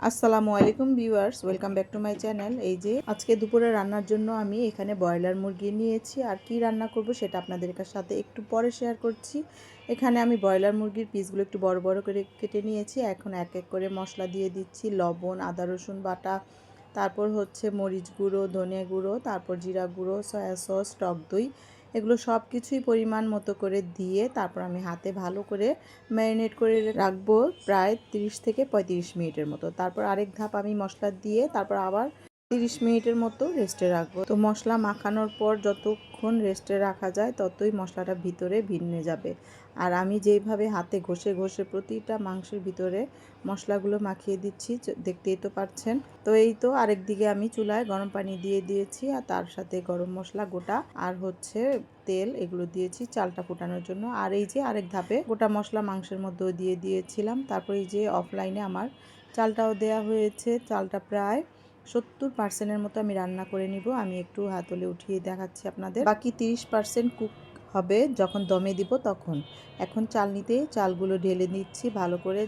আসসালামু আলাইকুম viewers, welcome back to my channel. এই যে আজকে দুপুরে রান্নার জন্য আমি এখানে ব্রয়লার মুরগি নিয়েছি, আর কি রান্না করব সেটা আপনাদের সাথে একটু পরে শেয়ার করছি। এখানে আমি ব্রয়লার মুরগির পিসগুলো একটু বড় বড় করে কেটে নিয়েছি। এখন এক এক করে মশলা দিয়ে দিচ্ছি, লবণ, আদা রসুন বাটা, তারপর হচ্ছে মরিচ গুঁড়ো, ধনে গুঁড়ো, তারপর জিরা গুঁড়ো, সয়া সস, টক দই, এগুলো সব কিছুই পরিমাণ মতো করে দিয়ে তারপর আমি হাতে ভালো করে ম্যারিনেট করে রাখবো প্রায় 30 থেকে 35 মিনিটের মতো। তারপর আরেক ধাপ আমি মশলা দিয়ে তারপর আবার 30 মিনিটের মতো রেস্টে রাখবো। তো মশলা মাখানোর পর যতক্ষণ রেস্টে রাখা যায় ততই মশলাটা ভিতরে ভিন্নে যাবে। আর আমি যেইভাবে হাতে ঘষে ঘষে প্রতিটা মাংসের ভিতরে মশলাগুলো মাখিয়ে দিচ্ছি, দেখতেই তো পাচ্ছেন। তো এই তো আরেক দিকে আমি চুলায় গরম পানি দিয়ে দিয়েছি, আর তার সাথে গরম মশলা গোটা আর হচ্ছে তেল, এগুলো দিয়েছি চালটা ফোটানোর জন্য। আর এই যে আরেক ধাপে গোটা মশলা মাংসের মধ্যেও দিয়ে দিয়েছিলাম। তারপর এই যে অফলাইনে আমার চালটাও দেয়া হয়েছে। চালটা প্রায় 70% মতো আমি রান্না করে নিব। আমি একটু হাতলে উঠিয়ে দেখাচ্ছি আপনাদের। বাকি 30% কুক হবে যখন দমে দিব তখন। এখন চালনিতে চালগুলো ঢেলে নিচ্ছি, ভালো করে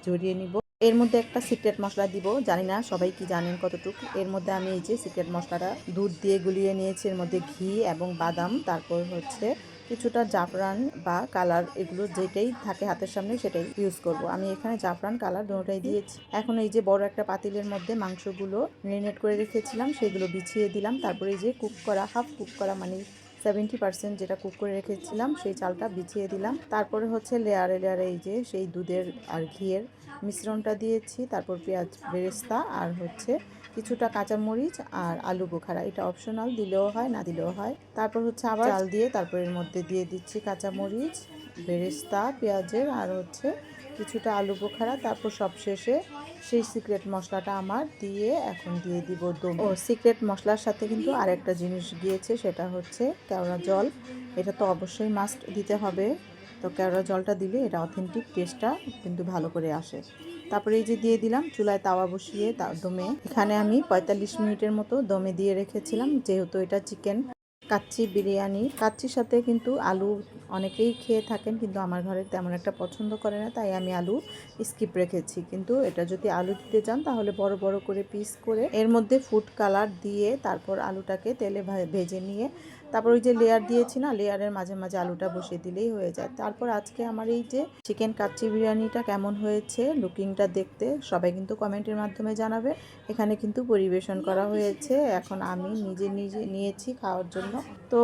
ঝরিয়ে নিব। এর মধ্যে একটা সিক্রেট মশলা দিব, জানি না সবাই কি জানেন কতটুকু। এর মধ্যে আমি এই যে সিক্রেট মশলাটা দুধ দিয়ে গুলিয়ে নিয়েছি, এর মধ্যে ঘি এবং বাদাম, তারপর হচ্ছে কিছুটা জাফরান বা কালার, এগুলো যেটাই থাকে হাতের সামনে সেটাই ইউজ করব। আমি এখানে জাফরান কালার দুটোটাই দিয়েছি। এখন এই যে বড় একটা পাতিলের মধ্যে মাংসগুলো ম্যারিনেট করে রেখেছিলাম সেগুলো বিছিয়ে দিলাম। তারপরে এই যে কুক করা, হাফ কুক করা মানে 70% যেটা কুক করে রেখেছিলাম সেই চালটা বিছিয়ে দিলাম। তারপরে হচ্ছে লেয়ারে লেয়ারে এই যে সেই দুধের আর ঘিয়ের মিশ্রণটা দিয়েছি। তারপর পেঁয়াজ বেরেস্তা আর হচ্ছে কিছুটা কাঁচামরিচ আর আলু বোখারা, এটা অপশনাল, দিলেও হয় না দিলেও হয়। তারপর হচ্ছে আবার চাল দিয়ে তারপর এর মধ্যে দিয়ে দিচ্ছি কাঁচামরিচ, বেরেস্তা পেঁয়াজের, আর হচ্ছে কিছুটা আলু বোখারা। তারপর সবশেষে সেই সিক্রেট মশলাটা আমার দিয়ে এখন দিয়ে দিব দম। ও সিক্রেট মশলার সাথে কিন্তু আরেকটা জিনিস গিয়েছে, সেটা হচ্ছে কেওড়া জল। এটা তো অবশ্যই মাস্ট দিতে হবে। তো কেওড়া জলটা দিলে এটা অথেন্টিক টেস্টটা কিন্তু ভালো করে আসে। তারপরে এই যে দিয়ে দিলাম চুলায় তাওয়া বসিয়ে দমে। এখানে আমি 45 মিনিটের মতো দমে দিয়ে রেখেছিলাম, যেহেতু এটা চিকেন কাচ্চি বিরিয়ানি। কাচ্চির সাথে কিন্তু আলু অনেকেই খেয়ে থাকেন, কিন্তু আমার ঘরে তেমন একটা পছন্দ করে না, তাই আমি আলু স্কিপ রেখেছি। কিন্তু এটা যদি আলু দিতে চান তাহলে বড় বড় করে পিস করে এর মধ্যে ফুড কালার দিয়ে তারপর আলুটাকে তেলে ভেজে নিয়ে তারপর ওই যে লেয়ার দিয়েছি না, লেয়ারের মাঝে মাঝে আলুটা বসিয়ে দিলেই হয়ে যায়। তারপর আজকে আমার এই যে চিকেন কাচ্চি বিরিয়ানিটা কেমন হয়েছে, লুকিংটা দেখতে সবাই কিন্তু কমেন্টের মাধ্যমে জানাবে। এখানে কিন্তু পরিবেশন করা হয়েছে, এখন আমি নিজে নিজে নিয়েছি খাওয়ার জন্য। তো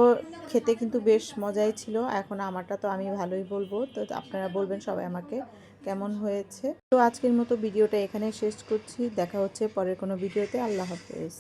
খেতে কিন্তু বেশ মজাই ছিল। এখন আমারটা তো আমি ভালোই বলবো, তো আপনারা বলবেন সবাই আমাকে কেমন হয়েছে। তো আজকের মতো ভিডিওটা এখানে শেষ করছি, দেখা হচ্ছে পরের কোনো ভিডিওতে। আল্লাহ হাফেজ।